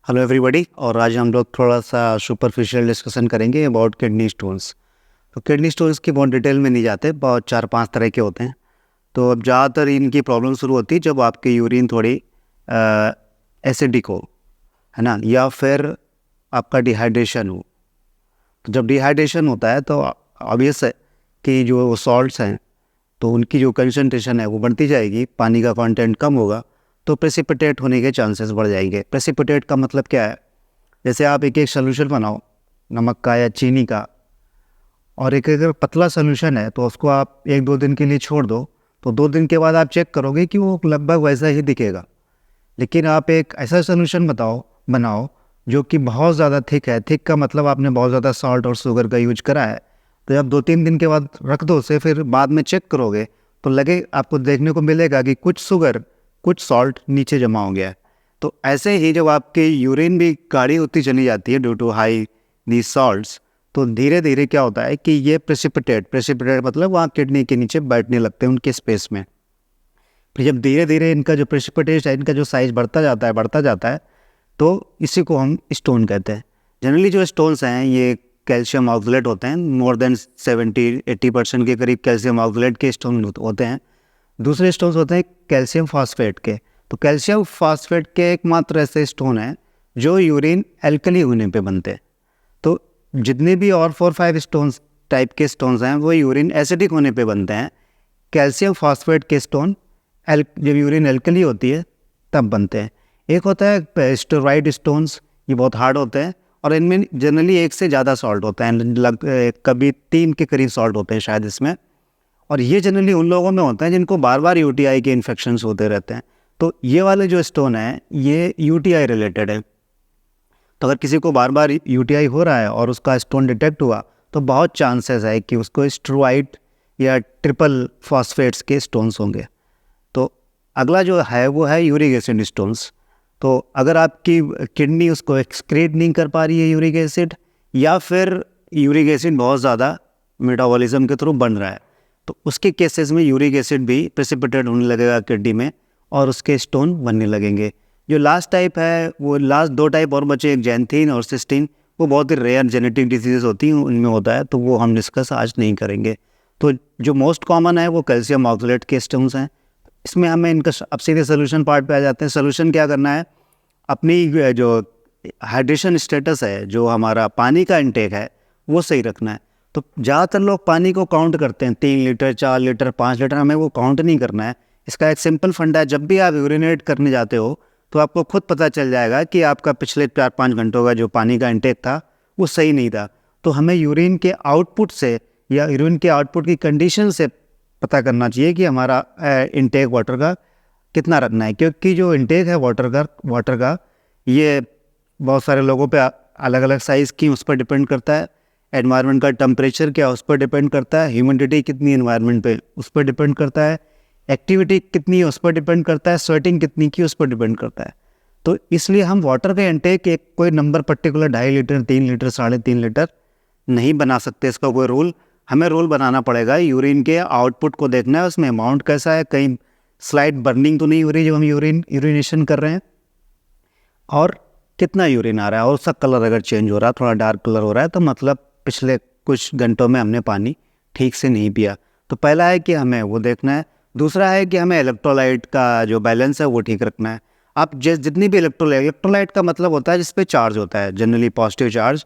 Hello everybody. और आज हम लोग थोड़ा सा सुपरफिशियल डिस्कशन करेंगे अबाउट किडनी स्टोन्स। तो किडनी स्टोन्स की बहुत डिटेल में नहीं जाते, बहुत 4-5 तरह के होते हैं। तो अब ज़्यादातर इनकी प्रॉब्लम शुरू होती है जब आपकी यूरिन थोड़ी एसिडिक हो, है ना, या फिर आपका डिहाइड्रेशन हो। तो जब डिहाइड्रेशन होता है तो ऑब्वियस है कि जो सॉल्ट्स हैं तो उनकी जो कंसंट्रेशन है वो बढ़ती जाएगी, पानी का कंटेंट कम होगा तो प्रेसिपिटेट होने के चांसेस बढ़ जाएंगे। प्रेसिपिटेट का मतलब क्या है? जैसे आप एक एक सोल्यूशन बनाओ नमक का या चीनी का, और एक अगर पतला सोल्यूशन है तो उसको आप 1-2 दिन के लिए छोड़ दो, तो 2 दिन के बाद आप चेक करोगे कि वो लगभग वैसा ही दिखेगा। लेकिन आप एक ऐसा सोल्यूशन बनाओ जो कि बहुत ज़्यादा थिक है। थिक का मतलब आपने बहुत ज़्यादा सॉल्ट और शुगर का यूज करा है, तो जब 2-3 दिन के बाद रख दो उसे, फिर बाद में चेक करोगे तो लगे आपको देखने को मिलेगा कि कुछ शुगर कुछ सॉल्ट नीचे जमा हो गया है। तो ऐसे ही जब आपकी यूरिन भी गाढ़ी होती चली जाती है due to high the salts, तो धीरे धीरे क्या होता है कि ये प्रेसिपिटेट मतलब वहाँ किडनी के नीचे बैठने लगते हैं उनके स्पेस में। फिर जब धीरे धीरे इनका जो प्रेसिपिटेट है, इनका जो साइज बढ़ता जाता है, तो इसी को हम स्टोन कहते हैं। जनरली जो स्टोन्स हैं ये कैल्शियम ऑक्सलेट होते हैं, मोर देन 70-80% के करीब कैल्शियम ऑक्सलेट के स्टोन होते हैं। दूसरे स्टोन्स होते हैं कैल्शियम फास्फेट के। तो कैल्शियम फास्फेट के एकमात्र ऐसे स्टोन हैं जो यूरिन एल्कली होने पे बनते हैं। तो जितने भी और 4-5 स्टोन्स टाइप के स्टोन्स हैं वो यूरिन एसिडिक होने पे बनते हैं। कैल्शियम फास्फेट के स्टोन जब यूरिन एल्कली होती है तब बनते हैं। एक होता है स्टेरॉइड स्टोन्स, ये बहुत हार्ड होते हैं और इनमें जनरली 1 से ज़्यादा सॉल्ट होता है, कभी 3 के करीब सॉल्ट होते हैं शायद इसमें। और ये जनरली उन लोगों में होता है जिनको बार बार यूटीआई के इन्फेक्शंस होते रहते हैं। तो ये वाले जो स्टोन है ये यूटीआई रिलेटेड है। तो अगर किसी को बार बार यूटीआई हो रहा है और उसका स्टोन डिटेक्ट हुआ तो बहुत चांसेस है कि उसको स्टेरॉइड या ट्रिपल फॉस्फेट्स के स्टोन्स होंगे। तो अगला जो है वो है यूरिक एसिड स्टोन्स। तो अगर आपकी किडनी उसको एक्सक्रीट नहीं कर पा रही है यूरिक एसिड, या फिर यूरिक एसिड बहुत ज़्यादा मेटाबॉलिज्म के थ्रू बन रहा है, तो उसके केसेस में यूरिक एसिड भी प्रेसिपिटेट होने लगेगा किडनी में और उसके स्टोन बनने लगेंगे। जो लास्ट टाइप है वो लास्ट 2 टाइप और बचे, एक जैंथीन और सिस्टीन। वो बहुत ही रेयर जेनेटिक डिसीजेस होती हैं उनमें होता है, तो वो हम डिस्कस आज नहीं करेंगे। तो जो मोस्ट कॉमन है वो कैल्शियम ऑक्सलेट के स्टोन्स हैं। इसमें हमें इनका अब सीधे सोल्यूशन पार्ट पे आ जाते हैं। सोल्यूशन क्या करना है? अपनी जो हाइड्रेशन स्टेटस है, जो हमारा पानी का इंटेक है, वो सही रखना है। तो ज़्यादातर लोग पानी को काउंट करते हैं, 3 लीटर 4 लीटर 5 लीटर, हमें वो काउंट नहीं करना है। इसका एक सिंपल फंडा है, जब भी आप यूरिनेट करने जाते हो तो आपको खुद पता चल जाएगा कि आपका पिछले 4-5 घंटों का जो पानी का इंटेक था वो सही नहीं था। तो हमें यूरिन के आउटपुट से या यूरिन के आउटपुट की कंडीशन से पता करना चाहिए कि हमारा इंटेक वाटर का कितना रखना है, क्योंकि जो इंटेक है वाटर का ये बहुत सारे लोगों पे अलग अलग साइज़ की उस पर डिपेंड करता है। एनवायरनमेंट का टेम्परेचर क्या उस पर डिपेंड करता है, ह्यूमिडिटी कितनी एनवायरनमेंट पे उस पर डिपेंड करता है, एक्टिविटी कितनी है उस पर डिपेंड करता है, स्वेटिंग कितनी की उस पर डिपेंड करता है। तो इसलिए हम वाटर का इंटेक एक कोई number particular 2.5 litre 3 litre 3.5 litre नहीं बना सकते। इसका कोई रूल हमें रूल बनाना पड़ेगा। यूरिन के आउटपुट को देखना है, उसमें अमाउंट कैसा है, कहीं स्लाइड बर्निंग तो नहीं हो रही जब हम यूरिनेशन कर रहे हैं, और कितना यूरिन आ रहा है, और उसका कलर अगर चेंज हो रहा है, थोड़ा डार्क कलर हो रहा है, तो मतलब पिछले कुछ घंटों में हमने पानी ठीक से नहीं पिया। तो पहला है कि हमें वो देखना है। दूसरा है कि हमें इलेक्ट्रोलाइट का जो बैलेंस है वो ठीक रखना है। आप जितनी भी इलेक्ट्रोलाइट का मतलब होता है जिस पे चार्ज होता है, generally positive charge,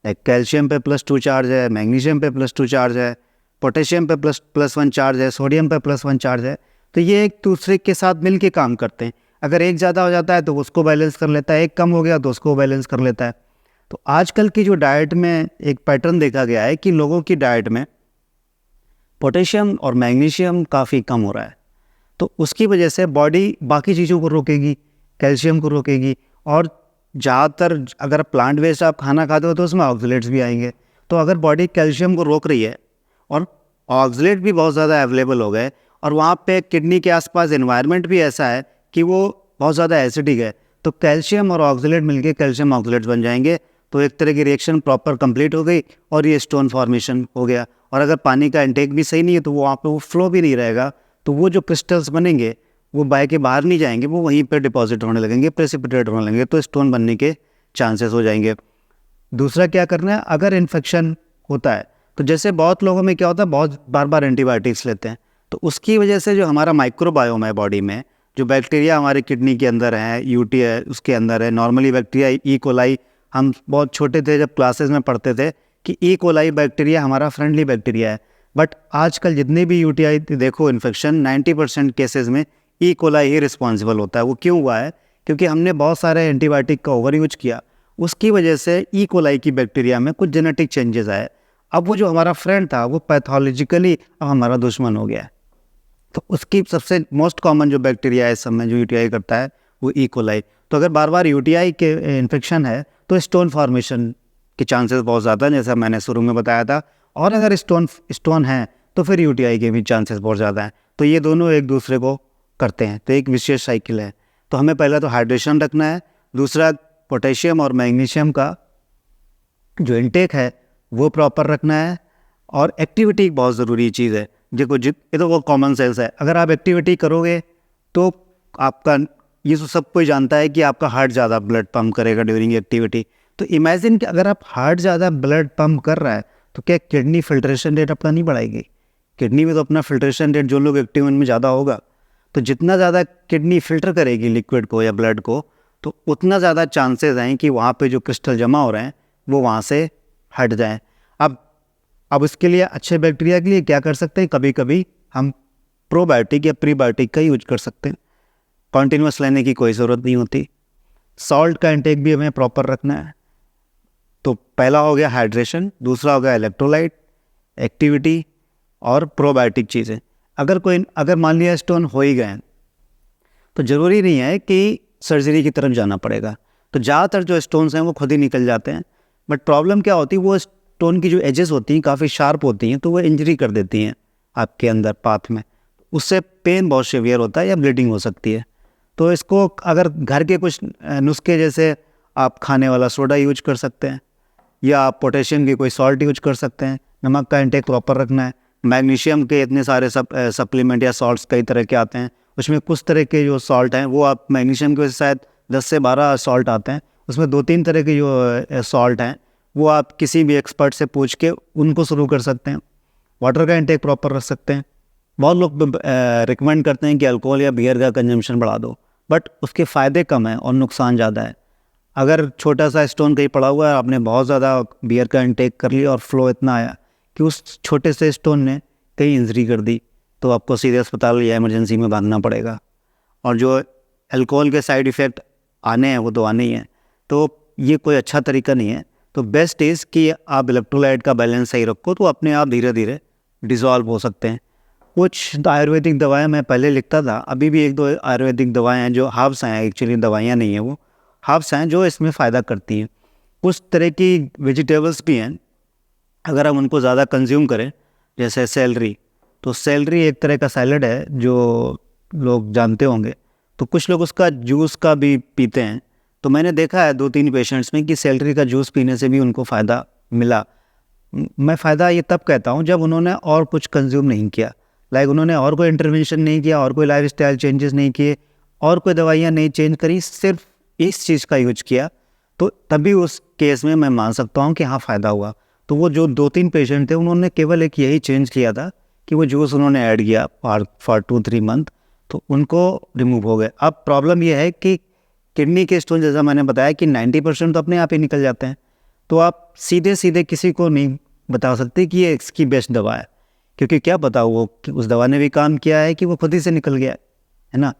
like calcium पे +2 चार्ज है, मैग्नीशियम पे +2 चार्ज है, पोटेशियम पे +1 चार्ज है, सोडियम पे +1 चार्ज है। तो ये एक दूसरे के साथ मिल के काम करते हैं। अगर एक ज़्यादा हो जाता है तो उसको बैलेंस कर लेता है, एक कम हो गया तो उसको बैलेंस कर लेता है। तो आजकल की जो डाइट में एक पैटर्न देखा गया है कि लोगों की डाइट में पोटेशियम और मैग्नीशियम काफ़ी कम हो रहा है, तो उसकी वजह से बॉडी बाकी चीज़ों को रोकेगी, कैल्शियम को रोकेगी। और ज़्यादातर अगर प्लांट बेस्ड आप खाना खाते हो तो उसमें ऑक्सलेट्स भी आएंगे। तो अगर बॉडी कैल्शियम को रोक रही है और ऑक्सलेट भी बहुत ज़्यादा अवेलेबल हो गए, और वहाँ पे किडनी के आसपास एनवायरनमेंट भी ऐसा है कि वो बहुत ज़्यादा एसिडिक है, तो कैल्शियम और ऑक्सलेट मिलके कैल्शियम ऑक्सलेट्स बन जाएंगे। तो एक तरह की रिएक्शन प्रॉपर कंप्लीट हो गई और ये स्टोन फॉर्मेशन हो गया। और अगर पानी का इंटेक भी सही नहीं है तो वो वहाँ पे वो फ्लो भी नहीं रहेगा, तो वो जो क्रिस्टल्स बनेंगे वो बाहर के बाहर नहीं जाएंगे, वो वहीं पर डिपॉजिट होने लगेंगे, प्रेसिपिटेट होने लगेंगे, तो स्टोन बनने के चांसेस हो जाएंगे। दूसरा क्या करना है, अगर इन्फेक्शन होता है तो जैसे बहुत लोगों में क्या होता है, बहुत बार बार एंटीबायोटिक्स लेते हैं, तो उसकी वजह से जो हमारा माइक्रोबायोम है बॉडी में, जो बैक्टीरिया हमारे किडनी के अंदर है, यूटी है उसके अंदर है, नॉर्मली बैक्टीरिया ई कोलाई, हम बहुत छोटे थे जब क्लासेस में पढ़ते थे कि ई कोलाई बैक्टीरिया हमारा फ्रेंडली बैक्टीरिया है, बट आजकल जितने भी यूटीआई देखो इन्फेक्शन 90% केसेस में ई कोलाई ही रिस्पॉन्सिबल होता है। वो क्यों हुआ है, क्योंकि हमने बहुत सारे एंटीबायोटिक का ओवर यूज किया, उसकी वजह से ई कोलाई की बैक्टीरिया में कुछ जेनेटिक चेंजेस आए। अब वो जो हमारा फ्रेंड था वो पैथोलॉजिकली अब हमारा दुश्मन हो गया है। तो उसकी सबसे मोस्ट कॉमन जो बैक्टीरिया है इस समय जो यूटीआई करता है वो ई कोलाई। तो अगर बार बार यूटीआई के इन्फेक्शन है तो स्टोन फॉर्मेशन के चांसेस बहुत ज़्यादा हैं, जैसा मैंने शुरू में बताया था। और अगर स्टोन है तो फिर यूटीआई के भी चांसेस बहुत ज़्यादा हैं। तो ये दोनों एक दूसरे को करते हैं, तो एक विशेष साइकिल है। तो हमें पहला तो हाइड्रेशन रखना है, दूसरा पोटेशियम और मैग्नीशियम का जो इनटेक है वो प्रॉपर रखना है, और एक्टिविटी बहुत ज़रूरी चीज़ है। देखो ये तो वो कॉमन सेंस है, अगर आप एक्टिविटी करोगे तो आपका, ये तो सब कोई जानता है कि आपका हार्ट ज़्यादा ब्लड पंप करेगा ड्यूरिंग एक्टिविटी। तो इमेजिन कि अगर आप हार्ट ज़्यादा ब्लड पंप कर रहा है तो क्या किडनी फिल्ट्रेशन रेट अपना नहीं बढ़ाएगी? किडनी में तो अपना फिल्ट्रेशन रेट जो लोग एक्टिव में ज़्यादा होगा, तो जितना ज़्यादा किडनी फिल्टर करेगी लिक्विड को या ब्लड को, तो उतना ज़्यादा चांसेस हैं कि वहाँ पे जो क्रिस्टल जमा हो रहे हैं वो वहाँ से हट जाएं। अब इसके लिए अच्छे बैक्टीरिया के लिए क्या कर सकते हैं, कभी कभी हम प्रोबायोटिक या प्रीबायोटिक का यूज कर सकते हैं। कॉन्टिन्यूस लेने की कोई ज़रूरत नहीं होती। सॉल्ट का इंटेक भी हमें प्रॉपर रखना है। तो पहला हो गया हाइड्रेशन, दूसरा हो गया इलेक्ट्रोलाइट, एक्टिविटी और प्रोबायोटिक चीज़ें। अगर मान लिया स्टोन हो ही गए तो ज़रूरी नहीं है कि सर्जरी की तरफ जाना पड़ेगा। तो ज़्यादातर जो स्टोन्स हैं वो खुद ही निकल जाते हैं, बट प्रॉब्लम क्या होती है, वो स्टोन की जो एजेस होती हैं काफ़ी शार्प होती हैं, तो वो इंजरी कर देती हैं आपके अंदर पाथ में। उससे पेन बहुत सीवियर होता है या ब्लीडिंग हो सकती है। तो इसको अगर घर के कुछ नुस्खे, जैसे आप खाने वाला सोडा यूज कर सकते हैं, या आप पोटेशियम की कोई सॉल्ट यूज कर सकते हैं। नमक का इंटेक प्रॉपर रखना है। मैग्नीशियम के इतने सारे सप्लीमेंट या सॉल्ट्स कई तरह के आते हैं, उसमें कुछ तरह के जो सॉल्ट हैं वो आप मैग्नीशियम के शायद 10 से 12 सॉल्ट आते हैं, उसमें 2-3 तरह के जो सॉल्ट हैं वो आप किसी भी एक्सपर्ट से पूछ के उनको शुरू कर सकते हैं। वाटर का इंटेक प्रॉपर रख सकते हैं। बहुत लोग रिकमेंड करते हैं कि अल्कोहल या बियर का कंजम्पशन बढ़ा दो, बट उसके फ़ायदे कम हैं और नुकसान ज़्यादा है। अगर छोटा सा स्टोन कहीं पड़ा हुआ है, आपने बहुत ज़्यादा बियर का इंटेक कर लिया और फ्लो इतना आया कि उस छोटे से स्टोन ने कहीं इंजरी कर दी, तो आपको सीधे अस्पताल या इमरजेंसी में भागना पड़ेगा। और जो अल्कोहल के साइड इफ़ेक्ट आने हैं वो तो आने ही हैं, तो ये कोई अच्छा तरीका नहीं है। तो बेस्ट इज़ कि आप इलेक्ट्रोलाइट का बैलेंस सही रखो, तो अपने आप धीरे धीरे डिज़ोल्व हो सकते हैं। कुछ आयुर्वेदिक दवाएं मैं पहले लिखता था, अभी भी 1-2 आयुर्वेदिक दवाएं हैं जो हर्ब्स हैं, एक्चुअली दवाइयाँ नहीं हैं, वो हर्ब्स हैं जो इसमें फ़ायदा करती हैं। कुछ तरह की वेजिटेबल्स भी हैं, अगर हम उनको ज़्यादा कंज्यूम करें, जैसे सेलरी, तो सेलरी एक तरह का सैलड है जो लोग जानते होंगे, तो कुछ लोग उसका जूस का भी पीते हैं। तो मैंने देखा है 2-3 पेशेंट्स में कि सेलरी का जूस पीने से भी उनको फ़ायदा मिला। मैं फ़ायदा ये तब कहता हूँ जब उन्होंने और कुछ कंज्यूम नहीं किया, लाइक उन्होंने और कोई इंटरवेंशन नहीं किया, और कोई लाइफस्टाइल चेंजेस नहीं किए, और कोई दवाइयाँ नहीं चेंज करी, सिर्फ इस चीज़ का यूज किया, तो तभी उस केस में मैं मान सकता हूँ कि हाँ फ़ायदा हुआ। तो वो जो 2-3 पेशेंट थे उन्होंने केवल एक यही चेंज किया था कि वो जूस उन्होंने ऐड किया फॉर 2-3 मंथ, तो उनको रिमूव हो गए। अब प्रॉब्लम ये है कि किडनी के स्टोन, जैसा मैंने बताया कि 90% तो अपने आप ही निकल जाते हैं, तो आप सीधे सीधे किसी को नहीं बता सकते कि ये इसकी बेस्ट दवा है, क्योंकि क्या पता वो कि उस दवा ने भी काम किया है कि वो खुद ही से निकल गया है ना।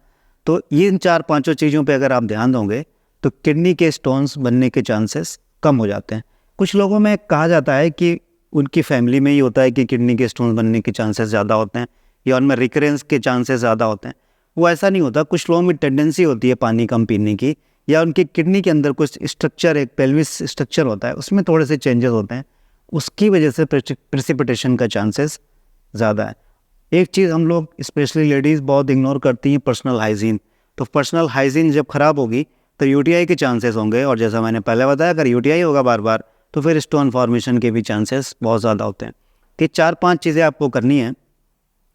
तो ये इन 4-5 चीज़ों पे अगर आप ध्यान दोगे तो किडनी के स्टोन्स बनने के चांसेस कम हो जाते हैं। कुछ लोगों में कहा जाता है कि उनकी फैमिली में ही होता है कि किडनी के स्टोन्स बनने के चांसेस ज़्यादा होते हैं या उनमें रिकरेंस के चांसेस ज़्यादा होते हैं। वो ऐसा नहीं होता। कुछ लोगों में टेंडेंसी होती है पानी कम पीने की, या उनकी किडनी के अंदर कुछ स्ट्रक्चर, एक पेल्विस स्ट्रक्चर होता है, उसमें थोड़े से चेंजेस होते हैं, उसकी वजह से प्रेसिपिटेशन का चांसेस ज़्यादा है। एक चीज़ हम लोग स्पेशली लेडीज़ बहुत इग्नोर करती हैं, पर्सनल हाइजीन। तो पर्सनल हाइजीन जब ख़राब होगी तो यूटीआई के चांसेस होंगे, और जैसा मैंने पहले बताया अगर यूटीआई होगा बार बार तो फिर स्टोन फॉर्मेशन के भी चांसेस बहुत ज़्यादा होते हैं। तो 4-5 चीज़ें आपको करनी है,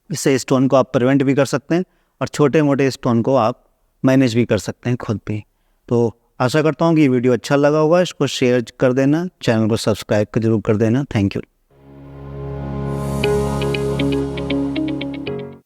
इससे स्टोन को आप प्रिवेंट भी कर सकते हैं और छोटे मोटे स्टोन को आप मैनेज भी कर सकते हैं खुद भी। तो आशा करता हूँ कि ये वीडियो अच्छा लगा होगा, इसको शेयर कर देना, चैनल को सब्सक्राइब जरूर कर देना। Thank you.